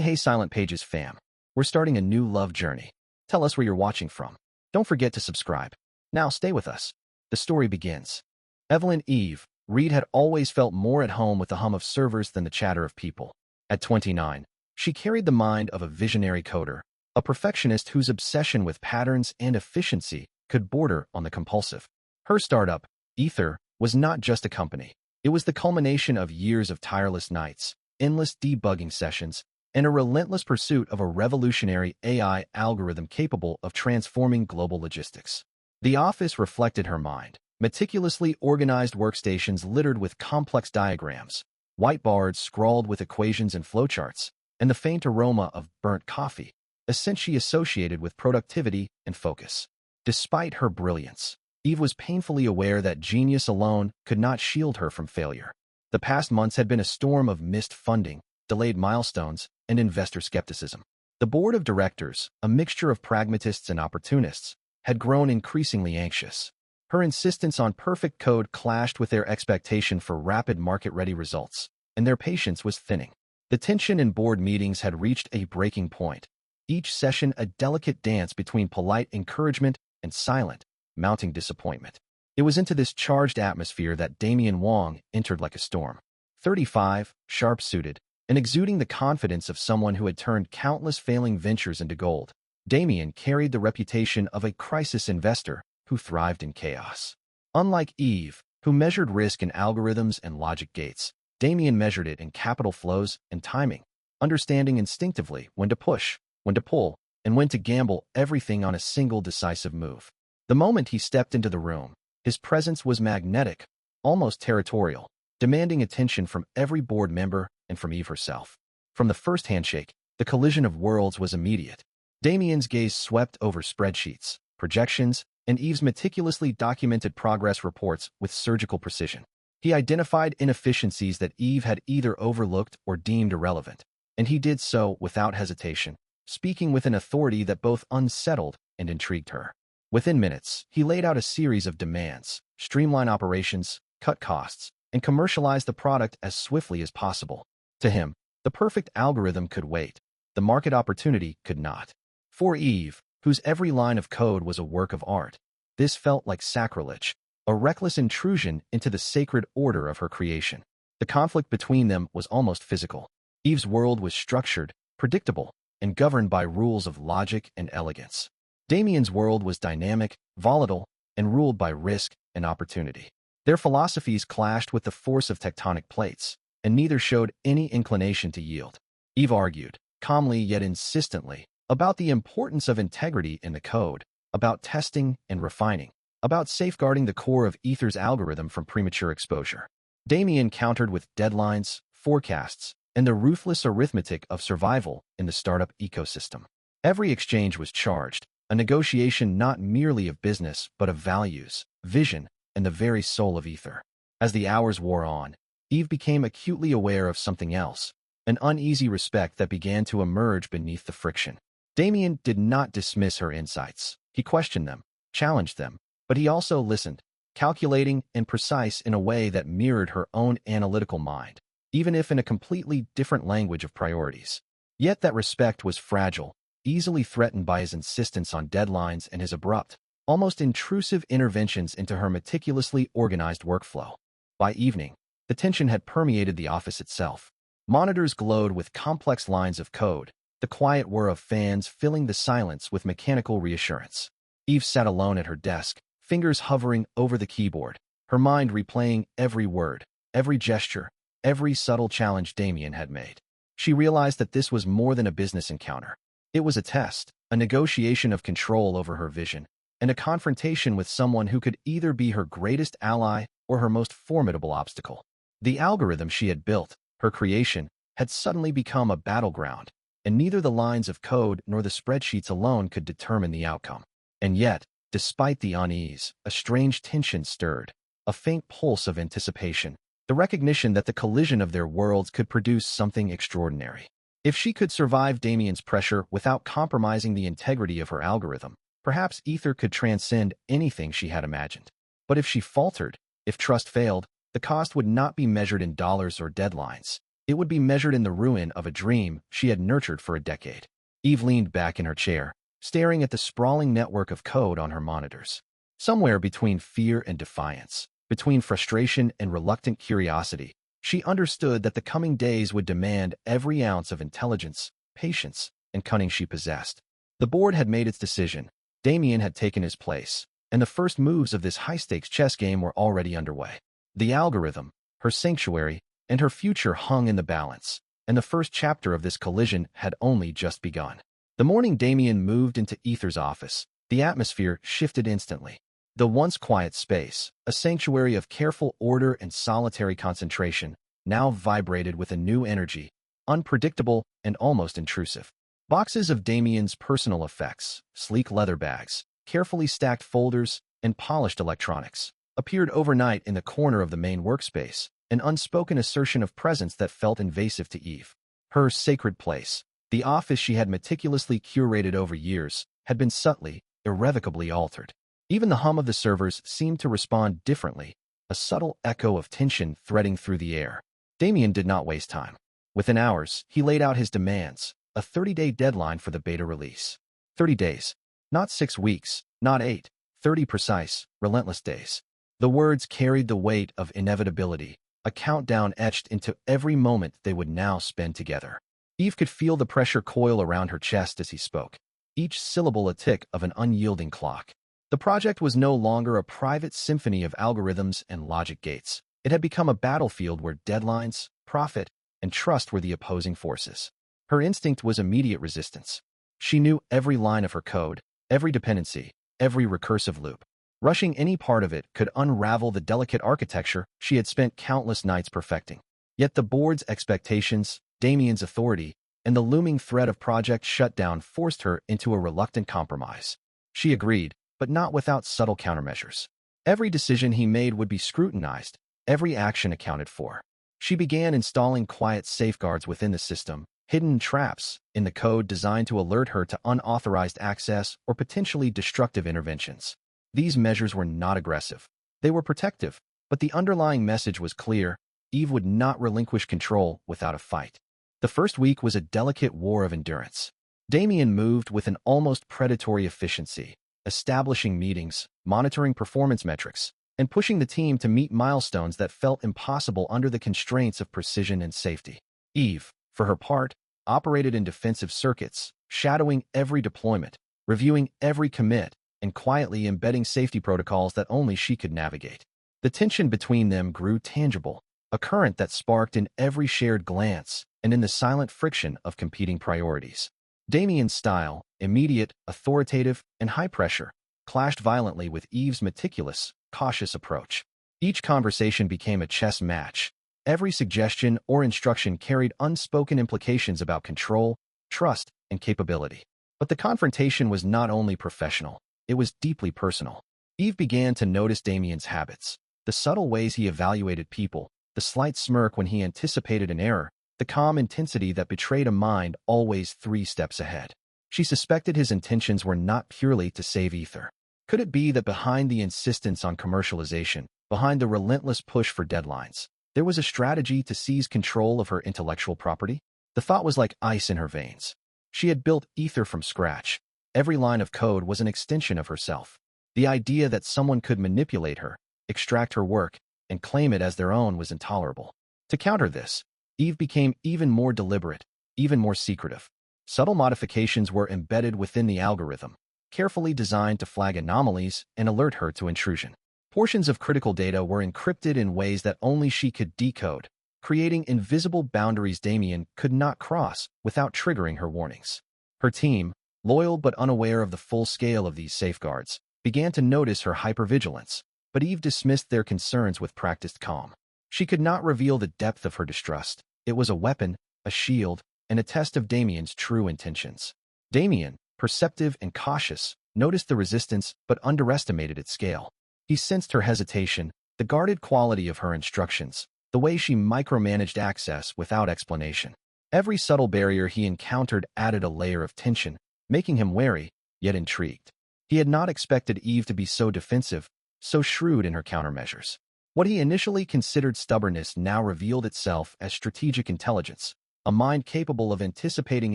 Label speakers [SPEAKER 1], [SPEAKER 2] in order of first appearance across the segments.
[SPEAKER 1] Hey, Silent Pages fam. We're starting a new love journey. Tell us where you're watching from. Don't forget to subscribe. Now stay with us. The story begins. Evelyn Eve Reed had always felt more at home with the hum of servers than the chatter of people. At 29, she carried the mind of a visionary coder, a perfectionist whose obsession with patterns and efficiency could border on the compulsive. Her startup, Ether, was not just a company. It was the culmination of years of tireless nights, endless debugging sessions, and a relentless pursuit of a revolutionary AI algorithm capable of transforming global logistics. The office reflected her mind. Meticulously organized workstations littered with complex diagrams, whiteboards scrawled with equations and flowcharts, and the faint aroma of burnt coffee, essentially associated with productivity and focus. Despite her brilliance, Eve was painfully aware that genius alone could not shield her from failure. The past months had been a storm of missed funding, delayed milestones, and investor skepticism. The board of directors, a mixture of pragmatists and opportunists, had grown increasingly anxious. Her insistence on perfect code clashed with their expectation for rapid market-ready results, and their patience was thinning. The tension in board meetings had reached a breaking point, each session a delicate dance between polite encouragement and silent, mounting disappointment. It was into this charged atmosphere that Damien Wong entered like a storm. 35, sharp-suited, and exuding the confidence of someone who had turned countless failing ventures into gold, Damien carried the reputation of a crisis investor who thrived in chaos. Unlike Eve, who measured risk in algorithms and logic gates, Damien measured it in capital flows and timing, understanding instinctively when to push, when to pull, and when to gamble everything on a single decisive move. The moment he stepped into the room, his presence was magnetic, almost territorial, demanding attention from every board member and from Eve herself. From the first handshake, the collision of worlds was immediate. Damien's gaze swept over spreadsheets, projections, and Eve's meticulously documented progress reports with surgical precision. He identified inefficiencies that Eve had either overlooked or deemed irrelevant, and he did so without hesitation, speaking with an authority that both unsettled and intrigued her. Within minutes, he laid out a series of demands: streamline operations, cut costs, and commercialize the product as swiftly as possible. To him, the perfect algorithm could wait. The market opportunity could not. For Eve, whose every line of code was a work of art, this felt like sacrilege, a reckless intrusion into the sacred order of her creation. The conflict between them was almost physical. Eve's world was structured, predictable, and governed by rules of logic and elegance. Damien's world was dynamic, volatile, and ruled by risk and opportunity. Their philosophies clashed with the force of tectonic plates, and neither showed any inclination to yield. Eve argued, calmly yet insistently, about the importance of integrity in the code, about testing and refining, about safeguarding the core of Ether's algorithm from premature exposure. Damien countered with deadlines, forecasts, and the ruthless arithmetic of survival in the startup ecosystem. Every exchange was charged, a negotiation not merely of business but of values, vision, and the very soul of Ether. As the hours wore on, Eve became acutely aware of something else, an uneasy respect that began to emerge beneath the friction. Damien did not dismiss her insights. He questioned them, challenged them, but he also listened, calculating and precise in a way that mirrored her own analytical mind, even if in a completely different language of priorities. Yet that respect was fragile, easily threatened by his insistence on deadlines and his abrupt, almost intrusive interventions into her meticulously organized workflow. By evening, the tension had permeated the office itself. Monitors glowed with complex lines of code, the quiet whir of fans filling the silence with mechanical reassurance. Eve sat alone at her desk, fingers hovering over the keyboard, her mind replaying every word, every gesture, every subtle challenge Damien had made. She realized that this was more than a business encounter. It was a test, a negotiation of control over her vision, and a confrontation with someone who could either be her greatest ally or her most formidable obstacle. The algorithm she had built, her creation, had suddenly become a battleground, and neither the lines of code nor the spreadsheets alone could determine the outcome. And yet, despite the unease, a strange tension stirred, a faint pulse of anticipation, the recognition that the collision of their worlds could produce something extraordinary. If she could survive Damien's pressure without compromising the integrity of her algorithm, perhaps Ether could transcend anything she had imagined. But if she faltered, if trust failed, the cost would not be measured in dollars or deadlines. It would be measured in the ruin of a dream she had nurtured for a decade. Eve leaned back in her chair, staring at the sprawling network of code on her monitors. Somewhere between fear and defiance, between frustration and reluctant curiosity, she understood that the coming days would demand every ounce of intelligence, patience, and cunning she possessed. The board had made its decision. Damien had taken his place, and the first moves of this high-stakes chess game were already underway. The algorithm, her sanctuary, and her future hung in the balance, and the first chapter of this collision had only just begun. The morning Damien moved into Ether's office, the atmosphere shifted instantly. The once quiet space, a sanctuary of careful order and solitary concentration, now vibrated with a new energy, unpredictable and almost intrusive. Boxes of Damien's personal effects, sleek leather bags, carefully stacked folders, and polished electronics appeared overnight in the corner of the main workspace, an unspoken assertion of presence that felt invasive to Eve. Her sacred place, the office she had meticulously curated over years, had been subtly, irrevocably altered. Even the hum of the servers seemed to respond differently, a subtle echo of tension threading through the air. Damien did not waste time. Within hours, he laid out his demands, a 30-day deadline for the beta release. 30 days. Not 6 weeks, not 8, 30 precise, relentless days. The words carried the weight of inevitability, a countdown etched into every moment they would now spend together. Eve could feel the pressure coil around her chest as he spoke, each syllable a tick of an unyielding clock. The project was no longer a private symphony of algorithms and logic gates. It had become a battlefield where deadlines, profit, and trust were the opposing forces. Her instinct was immediate resistance. She knew every line of her code, every dependency, every recursive loop. Rushing any part of it could unravel the delicate architecture she had spent countless nights perfecting. Yet the board's expectations, Damien's authority, and the looming threat of project shutdown forced her into a reluctant compromise. She agreed, but not without subtle countermeasures. Every decision he made would be scrutinized, every action accounted for. She began installing quiet safeguards within the system, hidden traps in the code designed to alert her to unauthorized access or potentially destructive interventions. These measures were not aggressive. They were protective, but the underlying message was clear: Eve would not relinquish control without a fight. The first week was a delicate war of endurance. Damien moved with an almost predatory efficiency, establishing meetings, monitoring performance metrics, and pushing the team to meet milestones that felt impossible under the constraints of precision and safety. Eve, for her part, operated in defensive circuits, shadowing every deployment, reviewing every commit, and quietly embedding safety protocols that only she could navigate. The tension between them grew tangible, a current that sparked in every shared glance and in the silent friction of competing priorities. Damien's style, immediate, authoritative, and high pressure, clashed violently with Eve's meticulous, cautious approach. Each conversation became a chess match. Every suggestion or instruction carried unspoken implications about control, trust, and capability. But the confrontation was not only professional, it was deeply personal. Eve began to notice Damien's habits, the subtle ways he evaluated people, the slight smirk when he anticipated an error, the calm intensity that betrayed a mind always 3 steps ahead. She suspected his intentions were not purely to save Ether. Could it be that behind the insistence on commercialization, behind the relentless push for deadlines, there was a strategy to seize control of her intellectual property? The thought was like ice in her veins. She had built Ether from scratch. Every line of code was an extension of herself. The idea that someone could manipulate her, extract her work, and claim it as their own was intolerable. To counter this, Eve became even more deliberate, even more secretive. Subtle modifications were embedded within the algorithm, carefully designed to flag anomalies and alert her to intrusion. Portions of critical data were encrypted in ways that only she could decode, creating invisible boundaries Damien could not cross without triggering her warnings. Her team, loyal but unaware of the full scale of these safeguards, began to notice her hypervigilance, but Eve dismissed their concerns with practiced calm. She could not reveal the depth of her distrust. It was a weapon, a shield, and a test of Damien's true intentions. Damien, perceptive and cautious, noticed the resistance but underestimated its scale. He sensed her hesitation, the guarded quality of her instructions, the way she micromanaged access without explanation. Every subtle barrier he encountered added a layer of tension, making him wary, yet intrigued. He had not expected Eve to be so defensive, so shrewd in her countermeasures. What he initially considered stubbornness now revealed itself as strategic intelligence, a mind capable of anticipating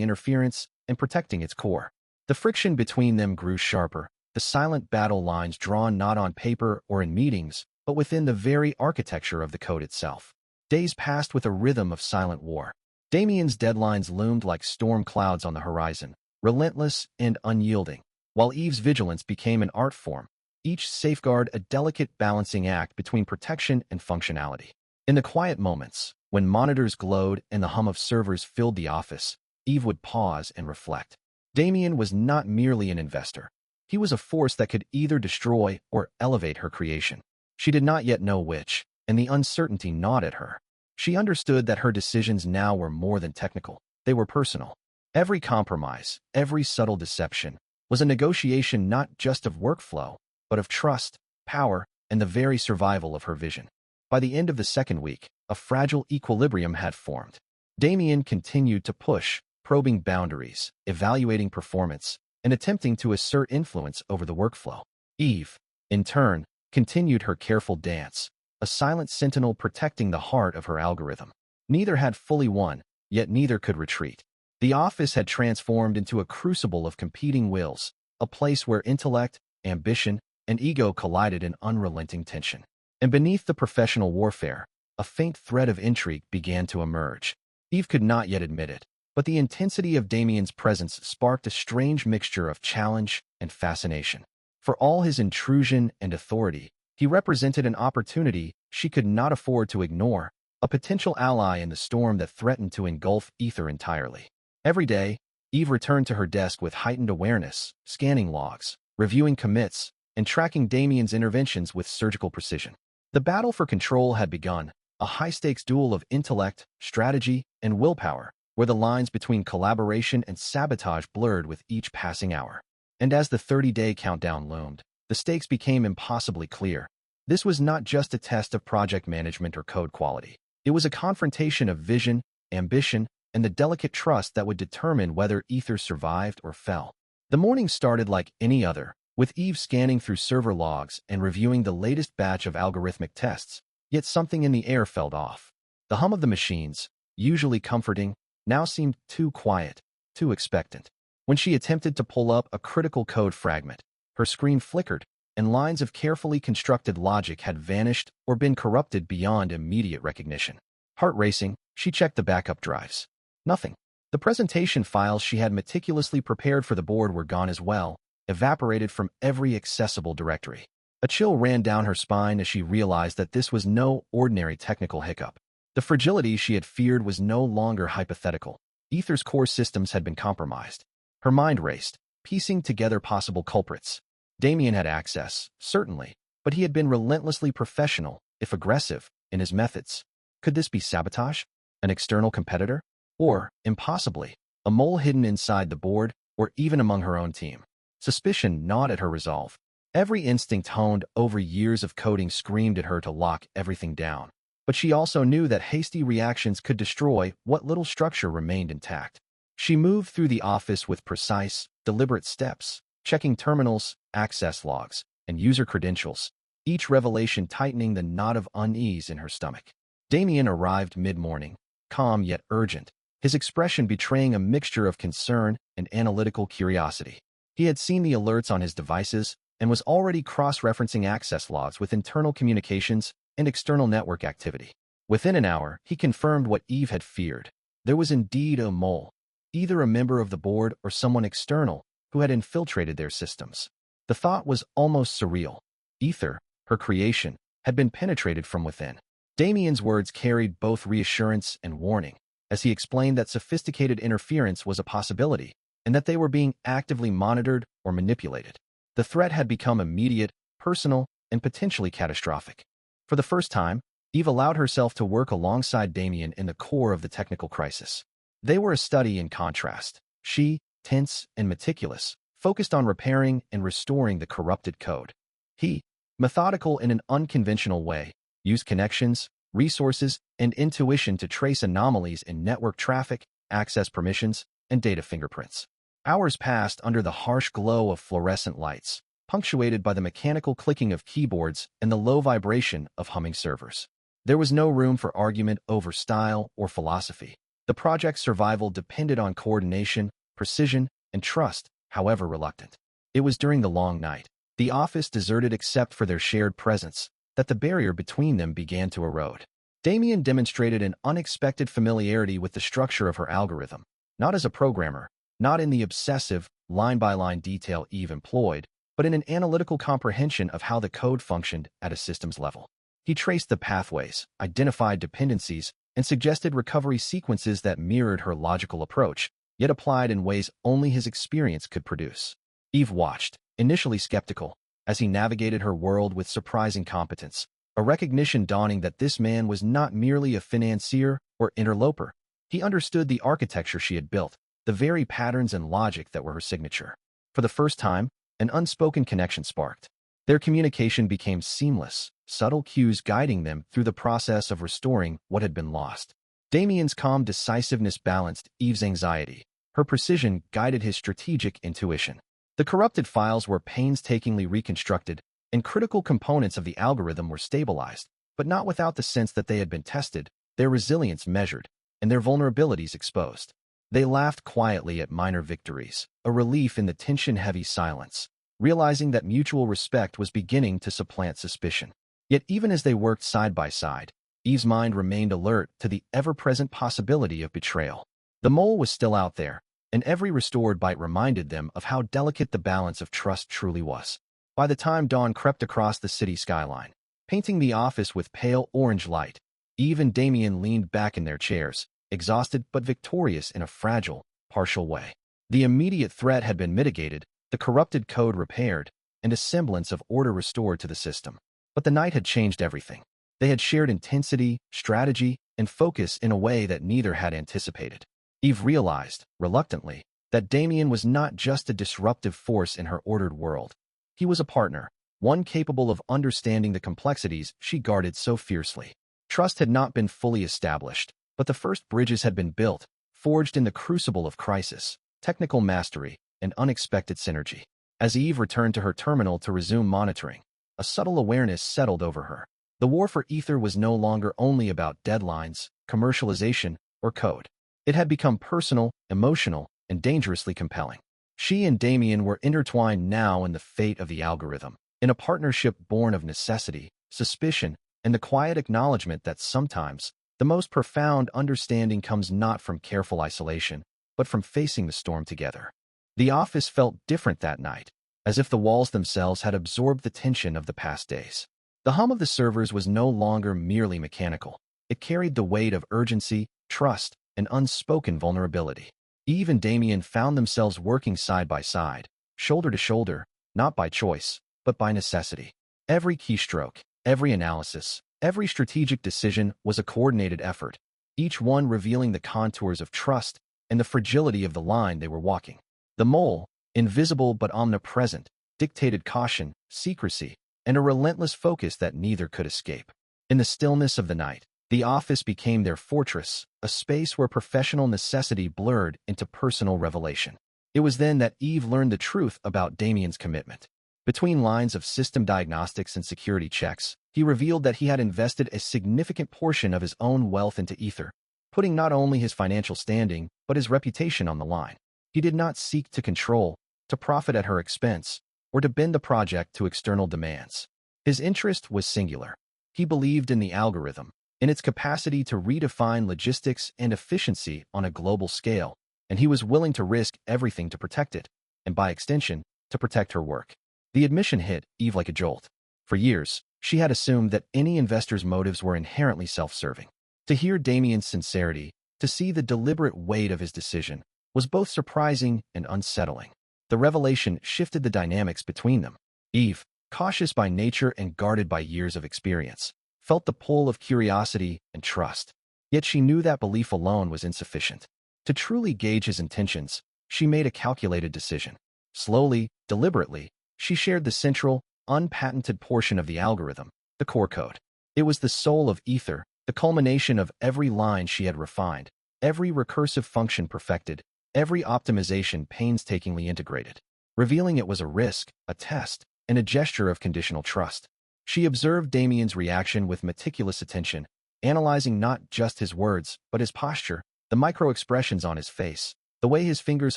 [SPEAKER 1] interference and protecting its core. The friction between them grew sharper, the silent battle lines drawn not on paper or in meetings, but within the very architecture of the code itself. Days passed with a rhythm of silent war. Damien's deadlines loomed like storm clouds on the horizon, relentless and unyielding, while Eve's vigilance became an art form, each safeguard a delicate balancing act between protection and functionality. In the quiet moments, when monitors glowed and the hum of servers filled the office, Eve would pause and reflect. Damien was not merely an investor. He was a force that could either destroy or elevate her creation. She did not yet know which, and the uncertainty gnawed at her. She understood that her decisions now were more than technical. They were personal. Every compromise, every subtle deception, was a negotiation not just of workflow, but of trust, power, and the very survival of her vision. By the end of the second week, a fragile equilibrium had formed. Damien continued to push, probing boundaries, evaluating performance, and attempting to assert influence over the workflow. Eve, in turn, continued her careful dance, a silent sentinel protecting the heart of her algorithm. Neither had fully won, yet neither could retreat. The office had transformed into a crucible of competing wills, a place where intellect, ambition, and ego collided in unrelenting tension. And beneath the professional warfare, a faint thread of intrigue began to emerge. Eve could not yet admit it, but the intensity of Damien's presence sparked a strange mixture of challenge and fascination. For all his intrusion and authority, he represented an opportunity she could not afford to ignore, a potential ally in the storm that threatened to engulf Ether entirely. Every day, Eve returned to her desk with heightened awareness, scanning logs, reviewing commits, and tracking Damien's interventions with surgical precision. The battle for control had begun, a high-stakes duel of intellect, strategy, and willpower, where the lines between collaboration and sabotage blurred with each passing hour. And as the 30-day countdown loomed, the stakes became impossibly clear. This was not just a test of project management or code quality. It was a confrontation of vision, ambition, and the delicate trust that would determine whether Ether survived or fell. The morning started like any other, with Eve scanning through server logs and reviewing the latest batch of algorithmic tests, yet something in the air felt off. The hum of the machines, usually comforting, now seemed too quiet, too expectant. When she attempted to pull up a critical code fragment, her screen flickered, and lines of carefully constructed logic had vanished or been corrupted beyond immediate recognition. Heart racing, she checked the backup drives. Nothing. The presentation files she had meticulously prepared for the board were gone as well, evaporated from every accessible directory. A chill ran down her spine as she realized that this was no ordinary technical hiccup. The fragility she had feared was no longer hypothetical. Ether's core systems had been compromised. Her mind raced, piecing together possible culprits. Damien had access, certainly, but he had been relentlessly professional, if aggressive, in his methods. Could this be sabotage? An external competitor? Or, impossibly, a mole hidden inside the board or even among her own team? Suspicion gnawed at her resolve. Every instinct honed over years of coding screamed at her to lock everything down. But she also knew that hasty reactions could destroy what little structure remained intact. She moved through the office with precise, deliberate steps, checking terminals, access logs, and user credentials, each revelation tightening the knot of unease in her stomach. Damien arrived mid-morning, calm yet urgent, his expression betraying a mixture of concern and analytical curiosity. He had seen the alerts on his devices and was already cross-referencing access logs with internal communications and external network activity. Within an hour, he confirmed what Eve had feared. There was indeed a mole, either a member of the board or someone external who had infiltrated their systems. The thought was almost surreal. Ether, her creation, had been penetrated from within. Damien's words carried both reassurance and warning, as he explained that sophisticated interference was a possibility, and that they were being actively monitored or manipulated. The threat had become immediate, personal, and potentially catastrophic. For the first time, Eve allowed herself to work alongside Damien in the core of the technical crisis. They were a study in contrast. She, tense and meticulous, focused on repairing and restoring the corrupted code. He, methodical in an unconventional way, used connections, resources, and intuition to trace anomalies in network traffic, access permissions, and data fingerprints. Hours passed under the harsh glow of fluorescent lights, punctuated by the mechanical clicking of keyboards and the low vibration of humming servers. There was no room for argument over style or philosophy. The project's survival depended on coordination, precision, and trust, however reluctant. It was during the long night, the office deserted except for their shared presence, that the barrier between them began to erode. Damien demonstrated an unexpected familiarity with the structure of her algorithm, not as a programmer, not in the obsessive, line-by-line detail Eve employed, but in an analytical comprehension of how the code functioned at a systems level. He traced the pathways, identified dependencies, and suggested recovery sequences that mirrored her logical approach, yet applied in ways only his experience could produce. Eve watched, initially skeptical, as he navigated her world with surprising competence, a recognition dawning that this man was not merely a financier or interloper. He understood the architecture she had built, the very patterns and logic that were her signature. For the first time, an unspoken connection sparked. Their communication became seamless, subtle cues guiding them through the process of restoring what had been lost. Damien's calm decisiveness balanced Eve's anxiety. Her precision guided his strategic intuition. The corrupted files were painstakingly reconstructed, and critical components of the algorithm were stabilized, but not without the sense that they had been tested, their resilience measured, and their vulnerabilities exposed. They laughed quietly at minor victories, a relief in the tension-heavy silence, realizing that mutual respect was beginning to supplant suspicion. Yet even as they worked side by side, Eve's mind remained alert to the ever-present possibility of betrayal. The mole was still out there, and every restored bite reminded them of how delicate the balance of trust truly was. By the time dawn crept across the city skyline, painting the office with pale orange light, Eve and Damien leaned back in their chairs, exhausted but victorious in a fragile, partial way. The immediate threat had been mitigated, the corrupted code repaired, and a semblance of order restored to the system. But the night had changed everything. They had shared intensity, strategy, and focus in a way that neither had anticipated. Eve realized, reluctantly, that Damien was not just a disruptive force in her ordered world. He was a partner, one capable of understanding the complexities she guarded so fiercely. Trust had not been fully established, but the first bridges had been built, forged in the crucible of crisis, technical mastery, and unexpected synergy. As Eve returned to her terminal to resume monitoring, a subtle awareness settled over her. The war for Ether was no longer only about deadlines, commercialization, or code. It had become personal, emotional, and dangerously compelling. She and Damien were intertwined now in the fate of the algorithm, in a partnership born of necessity, suspicion, and the quiet acknowledgement that sometimes the most profound understanding comes not from careful isolation, but from facing the storm together. The office felt different that night, as if the walls themselves had absorbed the tension of the past days. The hum of the servers was no longer merely mechanical. It carried the weight of urgency, trust, and unspoken vulnerability. Eve and Damien found themselves working side by side, shoulder to shoulder, not by choice, but by necessity. Every keystroke, every analysis, every strategic decision was a coordinated effort, each one revealing the contours of trust and the fragility of the line they were walking. The mole, invisible but omnipresent, dictated caution, secrecy, and a relentless focus that neither could escape. In the stillness of the night, the office became their fortress, a space where professional necessity blurred into personal revelation. It was then that Eve learned the truth about Damien's commitment. Between lines of system diagnostics and security checks, he revealed that he had invested a significant portion of his own wealth into Ether, putting not only his financial standing, but his reputation on the line. He did not seek to control, to profit at her expense, or to bend the project to external demands. His interest was singular. He believed in the algorithm, in its capacity to redefine logistics and efficiency on a global scale, and he was willing to risk everything to protect it, and by extension, to protect her work. The admission hit Eve like a jolt. For years, she had assumed that any investor's motives were inherently self-serving. To hear Damien's sincerity, to see the deliberate weight of his decision, was both surprising and unsettling. The revelation shifted the dynamics between them. Eve, cautious by nature and guarded by years of experience, felt the pull of curiosity and trust. Yet she knew that belief alone was insufficient. To truly gauge his intentions, she made a calculated decision. Slowly, deliberately, she shared the central, unpatented portion of the algorithm, the core code. It was the soul of Ether, the culmination of every line she had refined, every recursive function perfected, every optimization painstakingly integrated. Revealing it was a risk, a test, and a gesture of conditional trust. She observed Damien's reaction with meticulous attention, analyzing not just his words, but his posture, the micro-expressions on his face, the way his fingers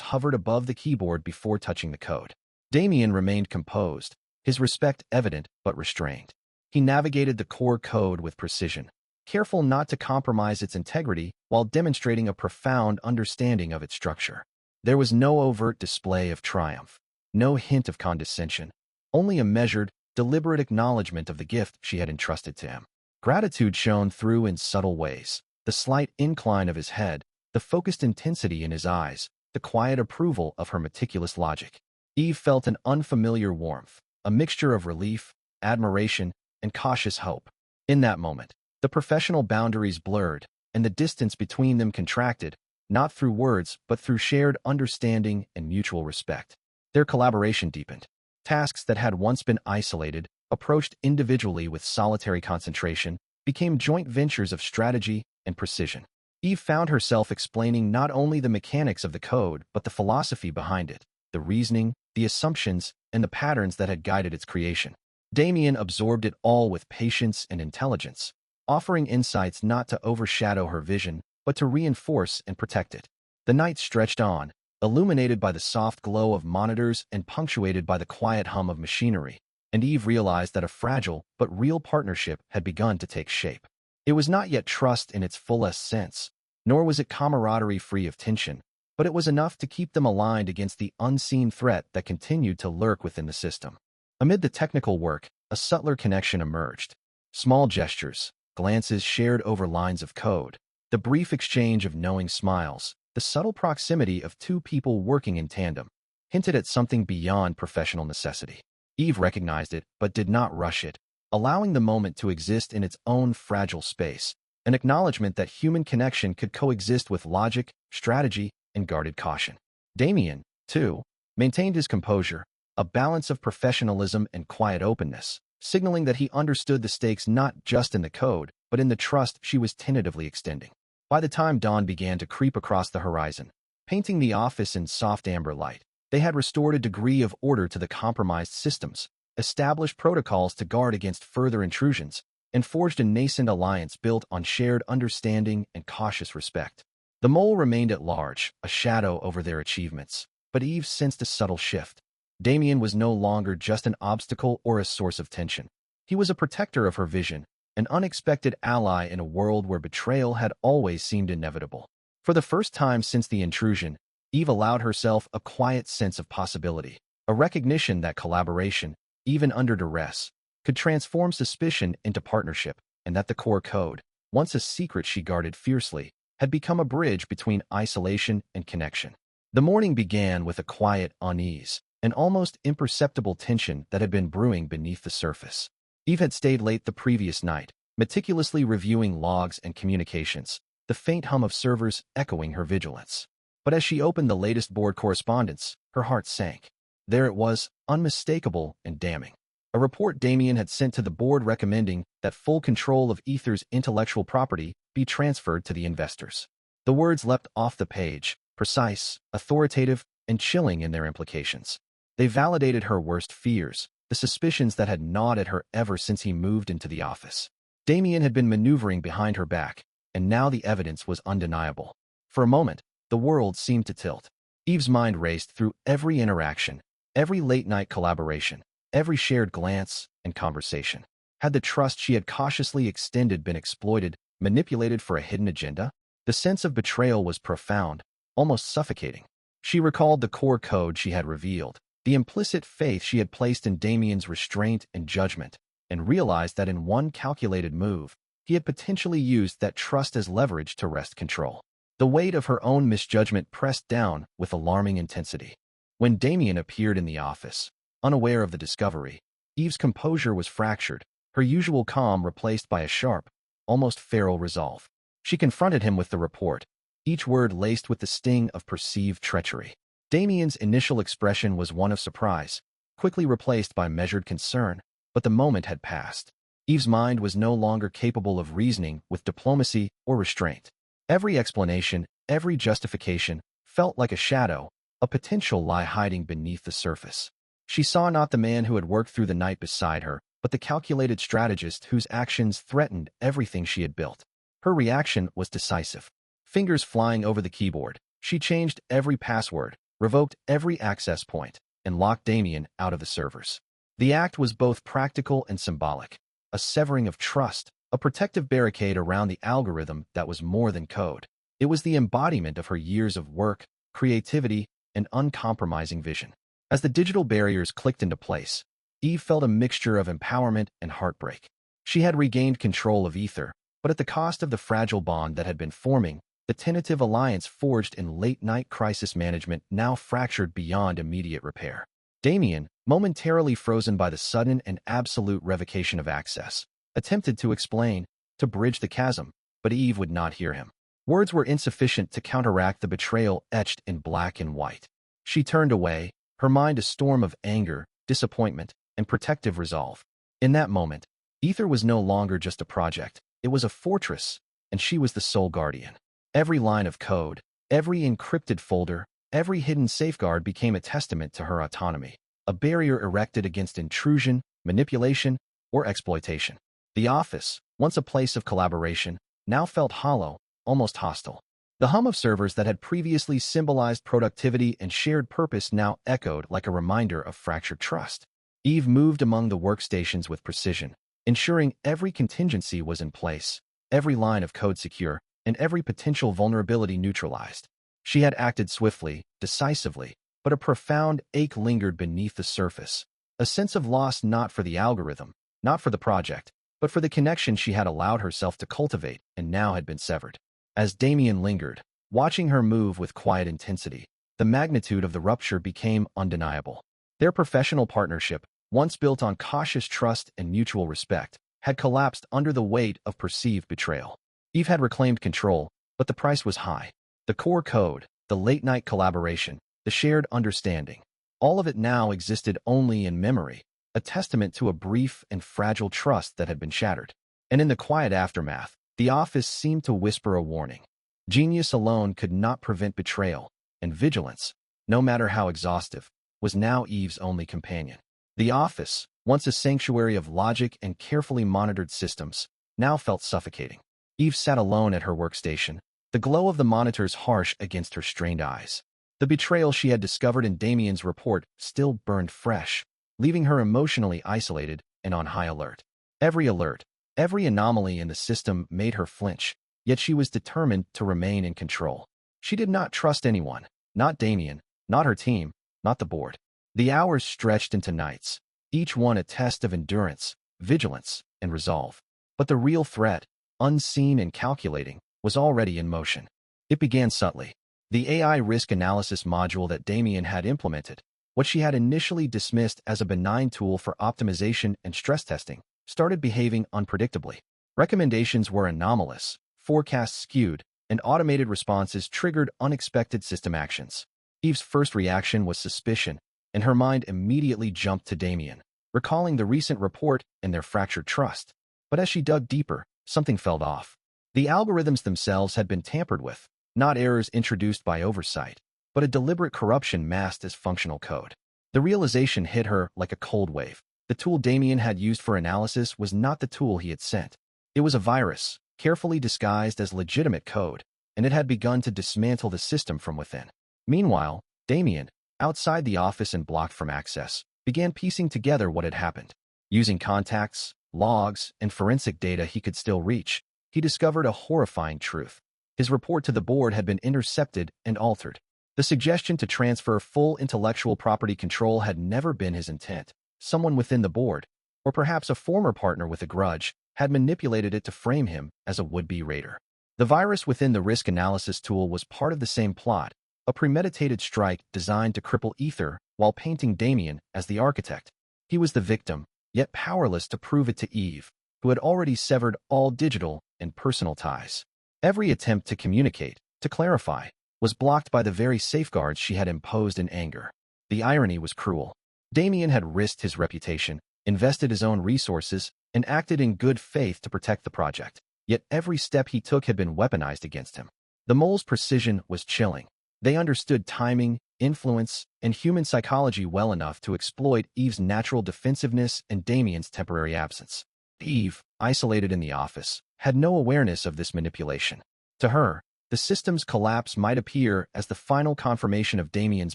[SPEAKER 1] hovered above the keyboard before touching the code. Damien remained composed, his respect evident but restrained. He navigated the core code with precision, careful not to compromise its integrity while demonstrating a profound understanding of its structure. There was no overt display of triumph, no hint of condescension, only a measured, deliberate acknowledgement of the gift she had entrusted to him. Gratitude shone through in subtle ways, the slight incline of his head, the focused intensity in his eyes, the quiet approval of her meticulous logic. Eve felt an unfamiliar warmth, a mixture of relief, admiration, and cautious hope. In that moment, the professional boundaries blurred, and the distance between them contracted, not through words but through shared understanding and mutual respect. Their collaboration deepened. Tasks that had once been isolated, approached individually with solitary concentration, became joint ventures of strategy and precision. Eve found herself explaining not only the mechanics of the code but the philosophy behind it, the reasoning, the assumptions, and the patterns that had guided its creation. Damien absorbed it all with patience and intelligence, offering insights not to overshadow her vision, but to reinforce and protect it. The night stretched on, illuminated by the soft glow of monitors and punctuated by the quiet hum of machinery, and Eve realized that a fragile but real partnership had begun to take shape. It was not yet trust in its fullest sense, nor was it camaraderie free of tension, but it was enough to keep them aligned against the unseen threat that continued to lurk within the system. Amid the technical work, a subtler connection emerged. Small gestures, glances shared over lines of code, the brief exchange of knowing smiles, the subtle proximity of two people working in tandem, hinted at something beyond professional necessity. Eve recognized it, but did not rush it, allowing the moment to exist in its own fragile space, an acknowledgement that human connection could coexist with logic, strategy, and guarded caution. Damien, too, maintained his composure, a balance of professionalism and quiet openness, signaling that he understood the stakes not just in the code, but in the trust she was tentatively extending. By the time dawn began to creep across the horizon, painting the office in soft amber light, they had restored a degree of order to the compromised systems, established protocols to guard against further intrusions, and forged a nascent alliance built on shared understanding and cautious respect. The mole remained at large, a shadow over their achievements, but Eve sensed a subtle shift. Damien was no longer just an obstacle or a source of tension. He was a protector of her vision, an unexpected ally in a world where betrayal had always seemed inevitable. For the first time since the intrusion, Eve allowed herself a quiet sense of possibility, a recognition that collaboration, even under duress, could transform suspicion into partnership, and that the core code, once a secret she guarded fiercely, had become a bridge between isolation and connection. The morning began with a quiet unease, an almost imperceptible tension that had been brewing beneath the surface. Eve had stayed late the previous night, meticulously reviewing logs and communications, the faint hum of servers echoing her vigilance. But as she opened the latest board correspondence, her heart sank. There it was, unmistakable and damning. A report Damien had sent to the board recommending that full control of Ether's intellectual property be transferred to the investors. The words leapt off the page, precise, authoritative, and chilling in their implications. They validated her worst fears, the suspicions that had gnawed at her ever since he moved into the office. Damien had been maneuvering behind her back, and now the evidence was undeniable. For a moment, the world seemed to tilt. Eve's mind raced through every interaction, every late-night collaboration, every shared glance and conversation. Had the trust she had cautiously extended been exploited, manipulated for a hidden agenda? The sense of betrayal was profound, almost suffocating. She recalled the core code she had revealed, the implicit faith she had placed in Damien's restraint and judgment, and realized that in one calculated move, he had potentially used that trust as leverage to wrest control. The weight of her own misjudgment pressed down with alarming intensity. When Damien appeared in the office, unaware of the discovery, Eve's composure was fractured, her usual calm replaced by a sharp, almost feral resolve. She confronted him with the report, each word laced with the sting of perceived treachery. Damien's initial expression was one of surprise, quickly replaced by measured concern, but the moment had passed. Eve's mind was no longer capable of reasoning with diplomacy or restraint. Every explanation, every justification, felt like a shadow, a potential lie hiding beneath the surface. She saw not the man who had worked through the night beside her, but the calculated strategist whose actions threatened everything she had built. Her reaction was decisive. Fingers flying over the keyboard, she changed every password, revoked every access point, and locked Damien out of the servers. The act was both practical and symbolic, a severing of trust, a protective barricade around the algorithm that was more than code. It was the embodiment of her years of work, creativity, and uncompromising vision. As the digital barriers clicked into place, Eve felt a mixture of empowerment and heartbreak. She had regained control of Ether, but at the cost of the fragile bond that had been forming. The tentative alliance forged in late-night crisis management now fractured beyond immediate repair. Damien, momentarily frozen by the sudden and absolute revocation of access, attempted to explain, to bridge the chasm, but Eve would not hear him. Words were insufficient to counteract the betrayal etched in black and white. She turned away, her mind a storm of anger, disappointment, and protective resolve. In that moment, Ether was no longer just a project, it was a fortress, and she was the sole guardian. Every line of code, every encrypted folder, every hidden safeguard became a testament to her autonomy, a barrier erected against intrusion, manipulation, or exploitation. The office, once a place of collaboration, now felt hollow, almost hostile. The hum of servers that had previously symbolized productivity and shared purpose now echoed like a reminder of fractured trust. Eve moved among the workstations with precision, ensuring every contingency was in place, every line of code secure, and every potential vulnerability neutralized. She had acted swiftly, decisively, but a profound ache lingered beneath the surface, a sense of loss not for the algorithm, not for the project, but for the connection she had allowed herself to cultivate and now had been severed. As Damien lingered, watching her move with quiet intensity, the magnitude of the rupture became undeniable. Their professional partnership, once built on cautious trust and mutual respect, had collapsed under the weight of perceived betrayal. Eve had reclaimed control, but the price was high. The core code, the late-night collaboration, the shared understanding, all of it now existed only in memory, a testament to a brief and fragile trust that had been shattered. And in the quiet aftermath, the office seemed to whisper a warning. Genius alone could not prevent betrayal, and vigilance, no matter how exhaustive, was now Eve's only companion. The office, once a sanctuary of logic and carefully monitored systems, now felt suffocating. Eve sat alone at her workstation, the glow of the monitors harsh against her strained eyes. The betrayal she had discovered in Damien's report still burned fresh, leaving her emotionally isolated and on high alert. Every anomaly in the system made her flinch, yet she was determined to remain in control. She did not trust anyone, not Damien, not her team, not the board. The hours stretched into nights, each one a test of endurance, vigilance, and resolve. But the real threat, unseen and calculating, was already in motion. It began subtly. The AI risk analysis module that Damien had implemented, what she had initially dismissed as a benign tool for optimization and stress testing, started behaving unpredictably. Recommendations were anomalous, forecasts skewed, and automated responses triggered unexpected system actions. Eve's first reaction was suspicion, and her mind immediately jumped to Damien, recalling the recent report and their fractured trust. But as she dug deeper, something felt off. The algorithms themselves had been tampered with, not errors introduced by oversight, but a deliberate corruption masked as functional code. The realization hit her like a cold wave. The tool Damien had used for analysis was not the tool he had sent. It was a virus, carefully disguised as legitimate code, and it had begun to dismantle the system from within. Meanwhile, Damien, outside the office and blocked from access, began piecing together what had happened. Using contacts, logs, and forensic data he could still reach, he discovered a horrifying truth. His report to the board had been intercepted and altered. The suggestion to transfer full intellectual property control had never been his intent. Someone within the board, or perhaps a former partner with a grudge, had manipulated it to frame him as a would-be raider. The virus within the risk analysis tool was part of the same plot, a premeditated strike designed to cripple Ether while painting Damien as the architect. He was the victim, yet powerless to prove it to Eve, who had already severed all digital and personal ties. Every attempt to communicate, to clarify, was blocked by the very safeguards she had imposed in anger. The irony was cruel. Damien had risked his reputation, invested his own resources, and acted in good faith to protect the project. Yet every step he took had been weaponized against him. The mole's precision was chilling. They understood timing, influence, and human psychology well enough to exploit Eve's natural defensiveness and Damien's temporary absence. Eve, isolated in the office, had no awareness of this manipulation. To her, the system's collapse might appear as the final confirmation of Damien's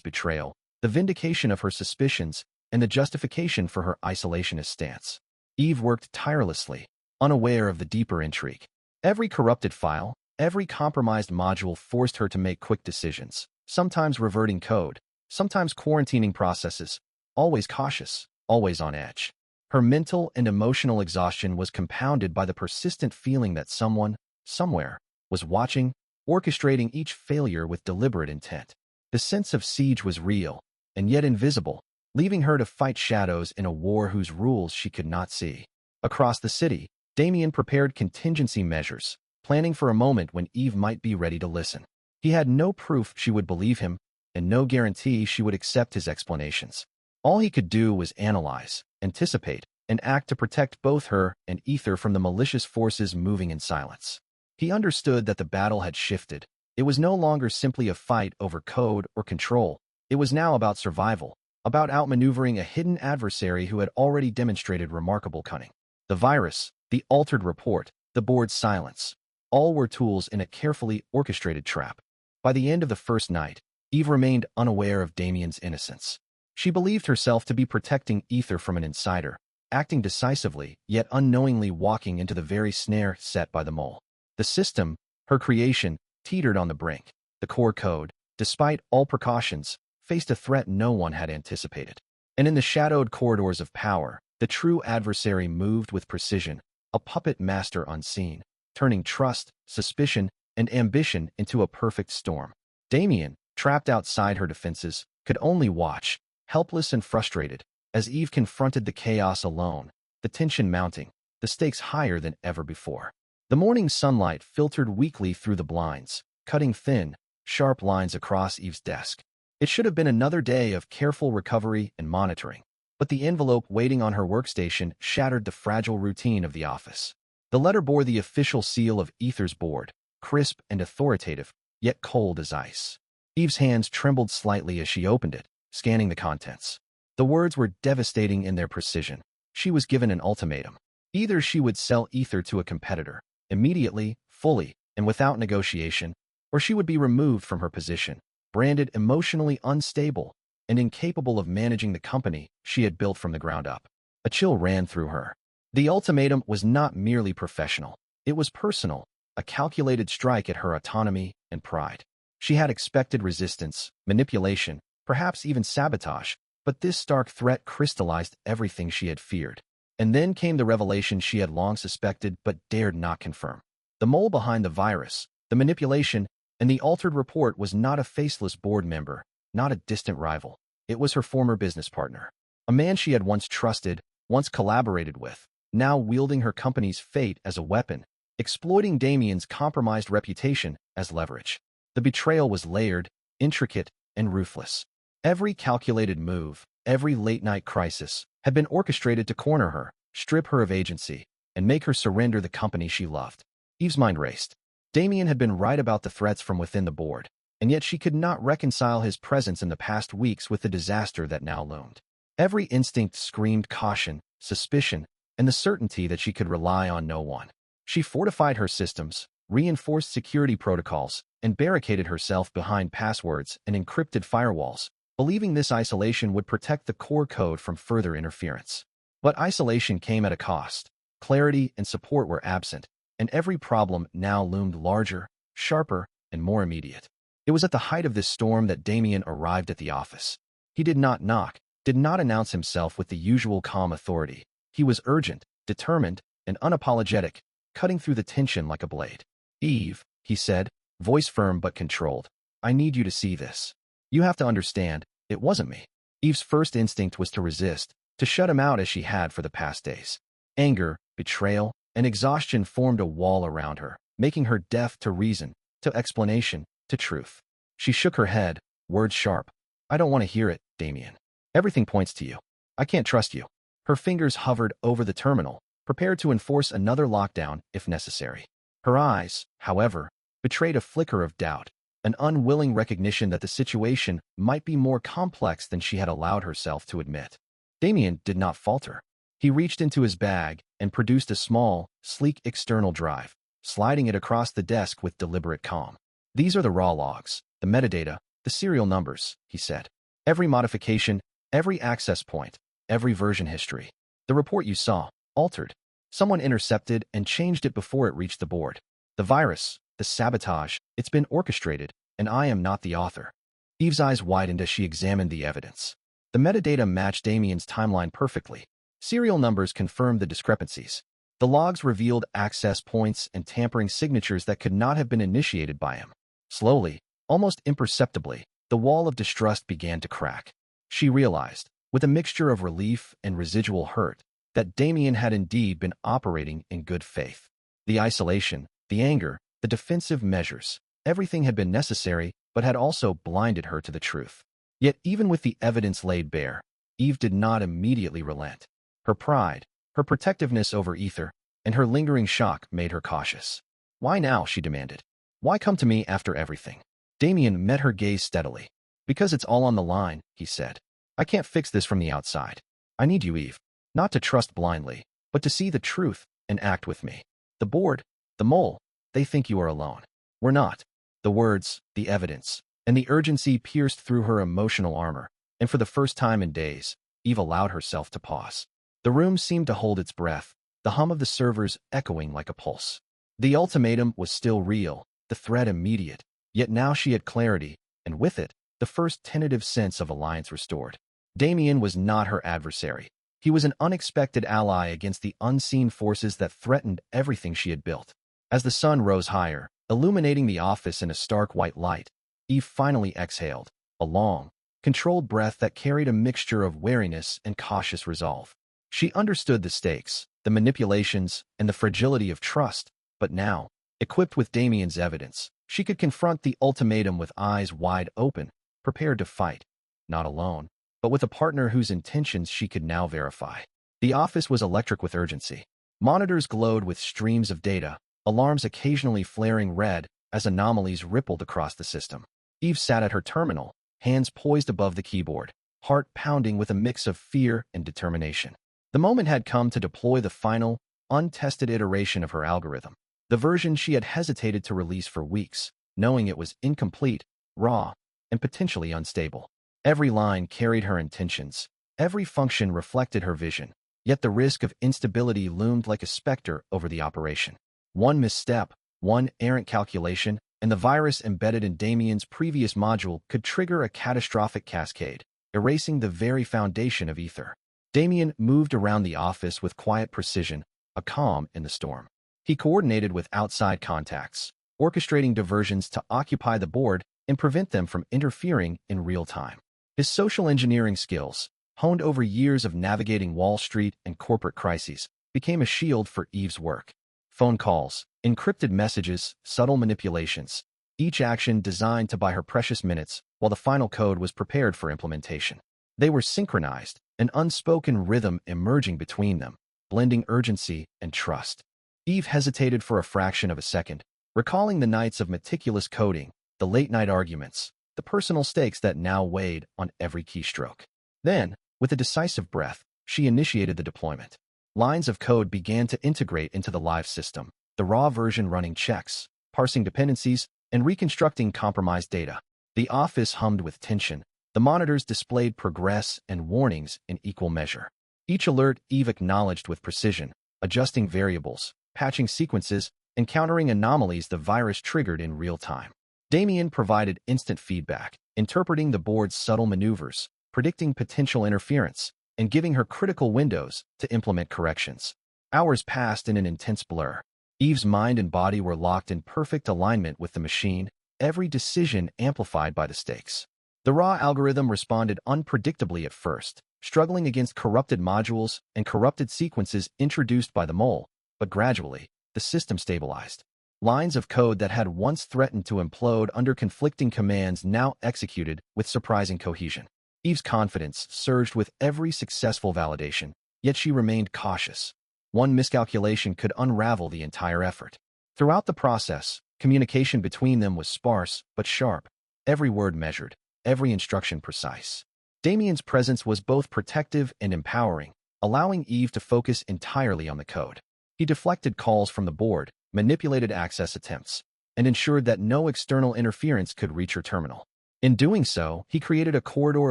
[SPEAKER 1] betrayal, the vindication of her suspicions, and the justification for her isolationist stance. Eve worked tirelessly, unaware of the deeper intrigue. Every corrupted file, every compromised module forced her to make quick decisions, sometimes reverting code, sometimes quarantining processes, always cautious, always on edge. Her mental and emotional exhaustion was compounded by the persistent feeling that someone, somewhere, was watching, orchestrating each failure with deliberate intent. The sense of siege was real, and yet invisible, leaving her to fight shadows in a war whose rules she could not see. Across the city, Damien prepared contingency measures, planning for a moment when Eve might be ready to listen. He had no proof she would believe him, and no guarantee she would accept his explanations. All he could do was analyze, anticipate, and act to protect both her and Ether from the malicious forces moving in silence. He understood that the battle had shifted. It was no longer simply a fight over code or control. It was now about survival, about outmaneuvering a hidden adversary who had already demonstrated remarkable cunning. The virus, the altered report, the board's silence, all were tools in a carefully orchestrated trap. By the end of the first night, Eve remained unaware of Damien's innocence. She believed herself to be protecting Ether from an insider, acting decisively, yet unknowingly walking into the very snare set by the mole. The system, her creation, teetered on the brink. The core code, despite all precautions, faced a threat no one had anticipated. And in the shadowed corridors of power, the true adversary moved with precision, a puppet master unseen, turning trust, suspicion, and ambition into a perfect storm. Damien, trapped outside her defenses, could only watch, helpless and frustrated, as Eve confronted the chaos alone, the tension mounting, the stakes higher than ever before. The morning sunlight filtered weakly through the blinds, cutting thin, sharp lines across Eve's desk. It should have been another day of careful recovery and monitoring, but the envelope waiting on her workstation shattered the fragile routine of the office. The letter bore the official seal of Ether's board, crisp and authoritative, yet cold as ice. Eve's hands trembled slightly as she opened it, scanning the contents. The words were devastating in their precision. She was given an ultimatum. Either she would sell Ether to a competitor, immediately, fully, and without negotiation, or she would be removed from her position, branded emotionally unstable and incapable of managing the company she had built from the ground up. A chill ran through her. The ultimatum was not merely professional. It was personal, a calculated strike at her autonomy and pride. She had expected resistance, manipulation, perhaps even sabotage, but this stark threat crystallized everything she had feared. And then came the revelation she had long suspected but dared not confirm. The mole behind the virus, the manipulation, and the altered report was not a faceless board member, not a distant rival. It was her former business partner, a man she had once trusted, once collaborated with, now wielding her company's fate as a weapon, exploiting Damien's compromised reputation as leverage. The betrayal was layered, intricate, and ruthless. Every calculated move, every late-night crisis, had been orchestrated to corner her, strip her of agency, and make her surrender the company she loved. Eve's mind raced. Damien had been right about the threats from within the board, and yet she could not reconcile his presence in the past weeks with the disaster that now loomed. Every instinct screamed caution, suspicion, and the certainty that she could rely on no one. She fortified her systems, reinforced security protocols, and barricaded herself behind passwords and encrypted firewalls, believing this isolation would protect the core code from further interference. But isolation came at a cost. Clarity and support were absent, and every problem now loomed larger, sharper, and more immediate. It was at the height of this storm that Damien arrived at the office. He did not knock, did not announce himself with the usual calm authority. He was urgent, determined, and unapologetic, cutting through the tension like a blade. "Eve," he said, voice firm but controlled, "I need you to see this. You have to understand, it wasn't me." Eve's first instinct was to resist, to shut him out as she had for the past days. Anger, betrayal, and exhaustion formed a wall around her, making her deaf to reason, to explanation, to truth. She shook her head, words sharp. "I don't want to hear it, Damien. Everything points to you. I can't trust you." Her fingers hovered over the terminal, prepared to enforce another lockdown if necessary. Her eyes, however, betrayed a flicker of doubt. an unwilling recognition that the situation might be more complex than she had allowed herself to admit. Damien did not falter. He reached into his bag and produced a small, sleek external drive, sliding it across the desk with deliberate calm. "These are the raw logs, the metadata, the serial numbers," he said. "Every modification, every access point, every version history. The report you saw, altered. Someone intercepted and changed it before it reached the board. The virus, the sabotage, it's been orchestrated, and I am not the author." Eve's eyes widened as she examined the evidence. The metadata matched Damien's timeline perfectly. Serial numbers confirmed the discrepancies. The logs revealed access points and tampering signatures that could not have been initiated by him. Slowly, almost imperceptibly, the wall of distrust began to crack. She realized, with a mixture of relief and residual hurt, that Damien had indeed been operating in good faith. The isolation, the anger, the defensive measures, everything had been necessary but had also blinded her to the truth. Yet even with the evidence laid bare, Eve did not immediately relent. Her pride, her protectiveness over Ether, and her lingering shock made her cautious. "Why now?" she demanded. "Why come to me after everything?" Damien met her gaze steadily. "Because it's all on the line," he said. "I can't fix this from the outside. I need you, Eve. Not to trust blindly, but to see the truth and act with me. The board, the mole, they think you are alone. We're not." The words, the evidence, and the urgency pierced through her emotional armor, and for the first time in days, Eve allowed herself to pause. The room seemed to hold its breath, the hum of the servers echoing like a pulse. The ultimatum was still real, the threat immediate, yet now she had clarity, and with it, the first tentative sense of alliance restored. Damien was not her adversary. He was an unexpected ally against the unseen forces that threatened everything she had built. As the sun rose higher, illuminating the office in a stark white light, Eve finally exhaled, a long, controlled breath that carried a mixture of wariness and cautious resolve. She understood the stakes, the manipulations, and the fragility of trust, but now, equipped with Damien's evidence, she could confront the ultimatum with eyes wide open, prepared to fight, not alone, but with a partner whose intentions she could now verify. The office was electric with urgency. Monitors glowed with streams of data, alarms occasionally flaring red as anomalies rippled across the system. Eve sat at her terminal, hands poised above the keyboard, heart pounding with a mix of fear and determination. The moment had come to deploy the final, untested iteration of her algorithm, the version she had hesitated to release for weeks, knowing it was incomplete, raw, and potentially unstable. Every line carried her intentions, every function reflected her vision, yet the risk of instability loomed like a specter over the operation. One misstep, one errant calculation, and the virus embedded in Damien's previous module could trigger a catastrophic cascade, erasing the very foundation of Ether. Damien moved around the office with quiet precision, a calm in the storm. He coordinated with outside contacts, orchestrating diversions to occupy the board and prevent them from interfering in real time. His social engineering skills, honed over years of navigating Wall Street and corporate crises, became a shield for Eve's work. Phone calls, encrypted messages, subtle manipulations, each action designed to buy her precious minutes while the final code was prepared for implementation. They were synchronized, an unspoken rhythm emerging between them, blending urgency and trust. Eve hesitated for a fraction of a second, recalling the nights of meticulous coding, the late-night arguments, the personal stakes that now weighed on every keystroke. Then, with a decisive breath, she initiated the deployment. Lines of code began to integrate into the live system, the raw version running checks, parsing dependencies, and reconstructing compromised data. The office hummed with tension. The monitors displayed progress and warnings in equal measure. Each alert Eve acknowledged with precision, adjusting variables, patching sequences, and countering anomalies the virus triggered in real time. Damien provided instant feedback, interpreting the board's subtle maneuvers, predicting potential interference, and giving her critical windows to implement corrections. Hours passed in an intense blur. Eve's mind and body were locked in perfect alignment with the machine, every decision amplified by the stakes. The raw algorithm responded unpredictably at first, struggling against corrupted modules and corrupted sequences introduced by the mole, but gradually, the system stabilized. Lines of code that had once threatened to implode under conflicting commands now executed with surprising cohesion. Eve's confidence surged with every successful validation, yet she remained cautious. One miscalculation could unravel the entire effort. Throughout the process, Communication between them was sparse but sharp, every word measured, every instruction precise. Damien's presence was both protective and empowering, allowing Eve to focus entirely on the code. He deflected calls from the board, manipulated access attempts, and ensured that no external interference could reach her terminal. In doing so, he created a corridor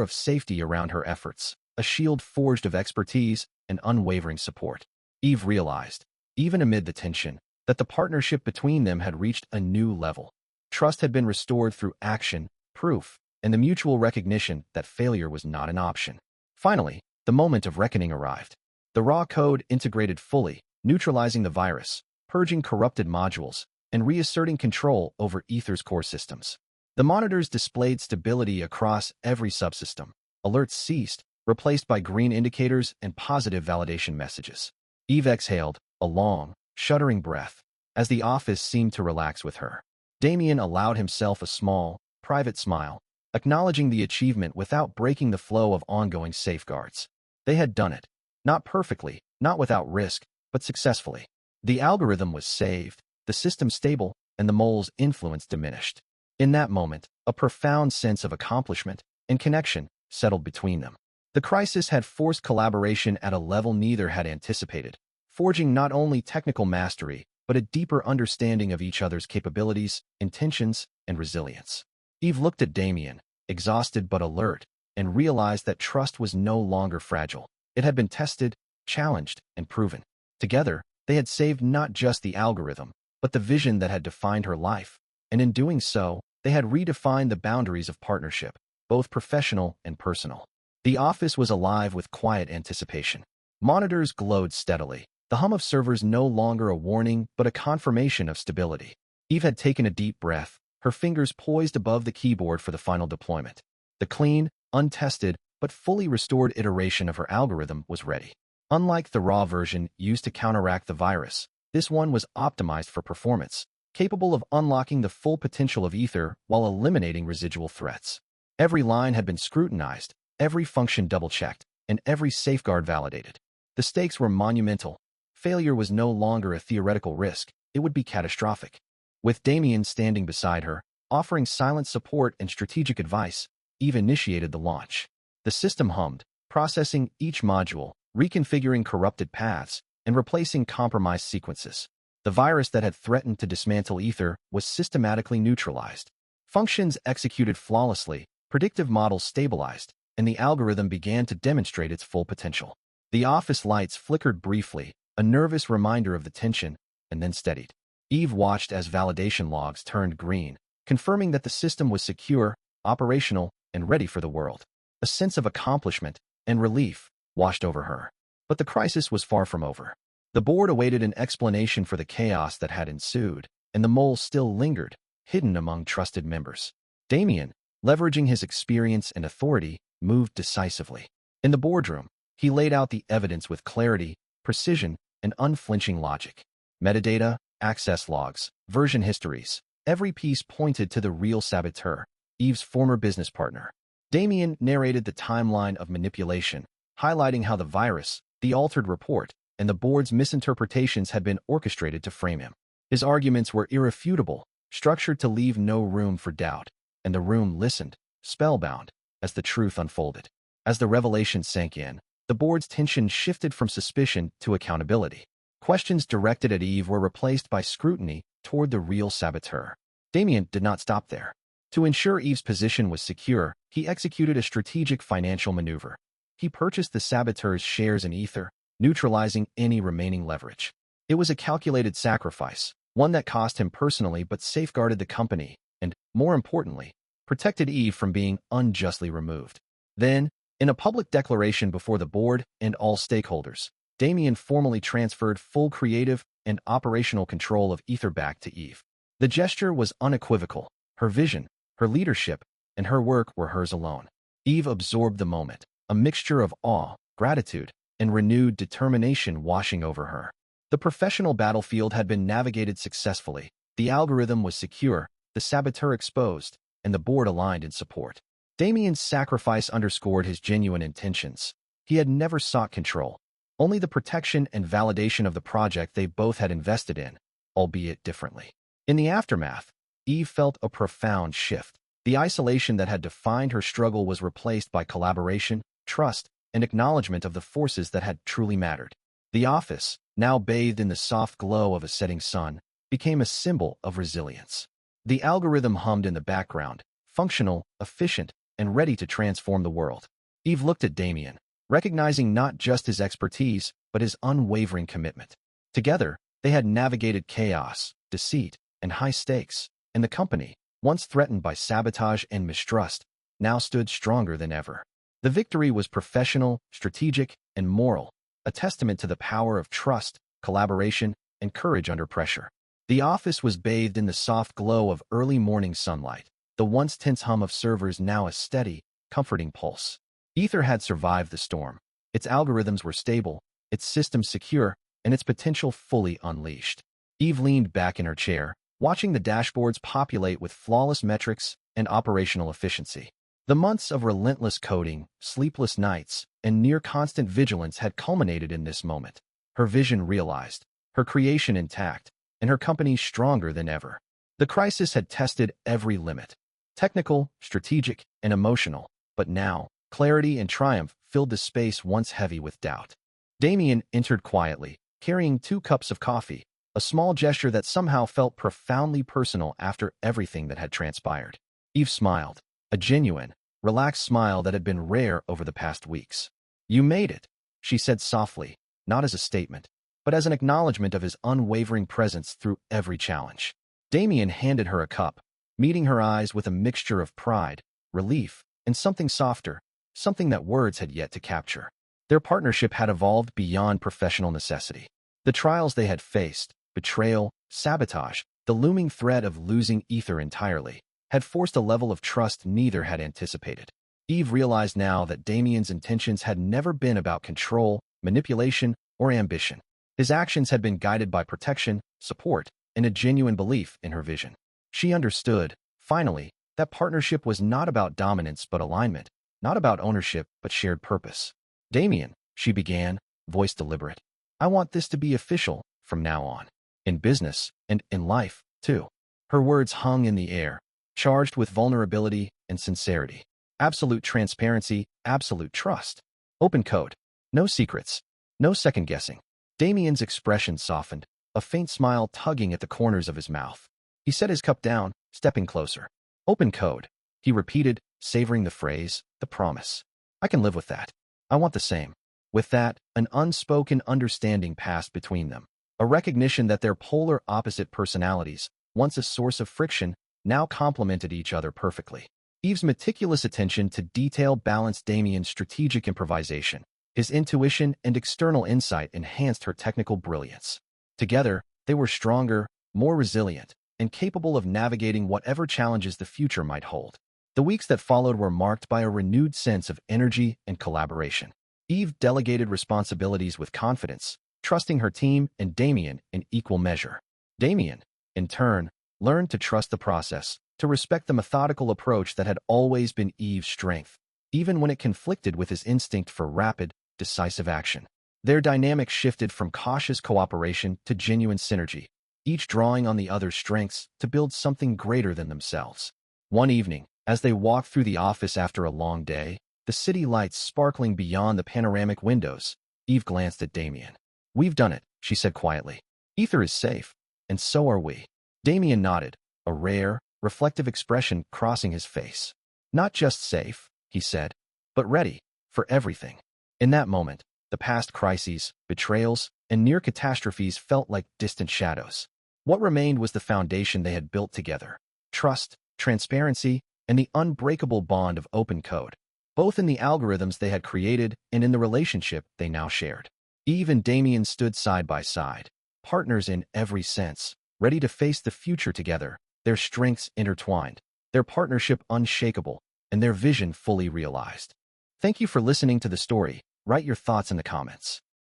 [SPEAKER 1] of safety around her efforts, a shield forged of expertise and unwavering support. Eve realized, even amid the tension, that the partnership between them had reached a new level. Trust had been restored through action, proof, and the mutual recognition that failure was not an option. Finally, the moment of reckoning arrived. The raw code integrated fully, neutralizing the virus, purging corrupted modules, and reasserting control over Aether's core systems. The monitors displayed stability across every subsystem. Alerts ceased, replaced by green indicators and positive validation messages. Eve exhaled, a long, shuddering breath, as the office seemed to relax with her. Damien allowed himself a small, private smile, acknowledging the achievement without breaking the flow of ongoing safeguards. They had done it. Not perfectly, not without risk, but successfully. The algorithm was saved, the system stable, and the mole's influence diminished. In that moment, a profound sense of accomplishment and connection settled between them. The crisis had forced collaboration at a level neither had anticipated, forging not only technical mastery, but a deeper understanding of each other's capabilities, intentions, and resilience. Eve looked at Damien, exhausted but alert, and realized that trust was no longer fragile. It had been tested, challenged, and proven. Together, they had saved not just the algorithm, but the vision that had defined her life, and in doing so, they had redefined the boundaries of partnership, both professional and personal. The office was alive with quiet anticipation. Monitors glowed steadily, the hum of servers no longer a warning but a confirmation of stability. Eve had taken a deep breath, her fingers poised above the keyboard for the final deployment. The clean, untested, but fully restored iteration of her algorithm was ready. Unlike the raw version used to counteract the virus, this one was optimized for performance, capable of unlocking the full potential of Aether while eliminating residual threats. Every line had been scrutinized, every function double-checked, and every safeguard validated. The stakes were monumental. Failure was no longer a theoretical risk, it would be catastrophic. With Damien standing beside her, offering silent support and strategic advice, Eve initiated the launch. The system hummed, processing each module, reconfiguring corrupted paths, and replacing compromised sequences. The virus that had threatened to dismantle Aether was systematically neutralized. Functions executed flawlessly, predictive models stabilized, and the algorithm began to demonstrate its full potential. The office lights flickered briefly, a nervous reminder of the tension, and then steadied. Eve watched as validation logs turned green, confirming that the system was secure, operational, and ready for the world. A sense of accomplishment and relief washed over her. But the crisis was far from over. The board awaited an explanation for the chaos that had ensued, and the mole still lingered, hidden among trusted members. Damien, leveraging his experience and authority, moved decisively. In the boardroom, he laid out the evidence with clarity, precision, and unflinching logic. Metadata, access logs, version histories, every piece pointed to the real saboteur, Eve's former business partner. Damien narrated the timeline of manipulation, highlighting how the virus, the altered report, and the board's misinterpretations had been orchestrated to frame him. His arguments were irrefutable, structured to leave no room for doubt, and the room listened, spellbound, as the truth unfolded. As the revelation sank in, the board's tension shifted from suspicion to accountability. Questions directed at Eve were replaced by scrutiny toward the real saboteur. Damien did not stop there. To ensure Eve's position was secure, he executed a strategic financial maneuver. He purchased the saboteur's shares in Aether, neutralizing any remaining leverage. It was a calculated sacrifice, one that cost him personally but safeguarded the company and, more importantly, protected Eve from being unjustly removed. Then, in a public declaration before the board and all stakeholders, Damien formally transferred full creative and operational control of Aether back to Eve. The gesture was unequivocal. Her vision, her leadership, and her work were hers alone. Eve absorbed the moment, a mixture of awe, gratitude, and renewed determination washing over her. The professional battlefield had been navigated successfully, the algorithm was secure, the saboteur exposed, and the board aligned in support. Damien's sacrifice underscored his genuine intentions. He had never sought control, only the protection and validation of the project they both had invested in, albeit differently. In the aftermath, Eve felt a profound shift. The isolation that had defined her struggle was replaced by collaboration, trust, and acknowledgement of the forces that had truly mattered. The office, now bathed in the soft glow of a setting sun, became a symbol of resilience. The algorithm hummed in the background, functional, efficient, and ready to transform the world. Eve looked at Damien, recognizing not just his expertise, but his unwavering commitment. Together, they had navigated chaos, deceit, and high stakes, and the company, once threatened by sabotage and mistrust, now stood stronger than ever. The victory was professional, strategic, and moral, a testament to the power of trust, collaboration, and courage under pressure. The office was bathed in the soft glow of early morning sunlight, the once tense hum of servers now a steady, comforting pulse. Ether had survived the storm. Its algorithms were stable, its systems secure, and its potential fully unleashed. Eve leaned back in her chair, watching the dashboards populate with flawless metrics and operational efficiency. The months of relentless coding, sleepless nights, and near-constant vigilance had culminated in this moment. Her vision realized, her creation intact, and her company stronger than ever. The crisis had tested every limit, technical, strategic, and emotional, but now, clarity and triumph filled the space once heavy with doubt. Damien entered quietly, carrying 2 cups of coffee, a small gesture that somehow felt profoundly personal after everything that had transpired. Eve smiled, a genuine, relaxed smile that had been rare over the past weeks. "You made it," she said softly, not as a statement, but as an acknowledgement of his unwavering presence through every challenge. Damien handed her a cup, meeting her eyes with a mixture of pride, relief, and something softer, something that words had yet to capture. Their partnership had evolved beyond professional necessity. The trials they had faced, betrayal, sabotage, the looming threat of losing Ether entirely, had forced a level of trust neither had anticipated. Eve realized now that Damien's intentions had never been about control, manipulation, or ambition. His actions had been guided by protection, support, and a genuine belief in her vision. She understood, finally, that partnership was not about dominance but alignment, not about ownership but shared purpose. "Damien," she began, voice deliberate, "I want this to be official from now on. In business, and in life, too." Her words hung in the air, charged with vulnerability and sincerity. Absolute transparency, absolute trust. Open code. No secrets. No second-guessing. Damien's expression softened, a faint smile tugging at the corners of his mouth. He set his cup down, stepping closer. "Open code," he repeated, savoring the phrase, the promise. "I can live with that. I want the same." With that, an unspoken understanding passed between them, a recognition that their polar opposite personalities, once a source of friction, now complemented each other perfectly. Eve's meticulous attention to detail balanced Damien's strategic improvisation. His intuition and external insight enhanced her technical brilliance. Together, they were stronger, more resilient, and capable of navigating whatever challenges the future might hold. The weeks that followed were marked by a renewed sense of energy and collaboration. Eve delegated responsibilities with confidence, trusting her team and Damien in equal measure. Damien, in turn, learned to trust the process, to respect the methodical approach that had always been Eve's strength, even when it conflicted with his instinct for rapid, decisive action. Their dynamic shifted from cautious cooperation to genuine synergy, each drawing on the other's strengths to build something greater than themselves. One evening, as they walked through the office after a long day, the city lights sparkling beyond the panoramic windows, Eve glanced at Damien. "We've done it," she said quietly. "Ether is safe, and so are we." Damien nodded, a rare, reflective expression crossing his face. "Not just safe," he said, "but ready for everything." In that moment, the past crises, betrayals, and near catastrophes felt like distant shadows. What remained was the foundation they had built together: trust, transparency, and the unbreakable bond of open code, both in the algorithms they had created and in the relationship they now shared. Eve and Damien stood side by side, partners in every sense, ready to face the future together, their strengths intertwined, their partnership unshakable, and their vision fully realized. Thank you for listening to the story. Write your thoughts in the comments.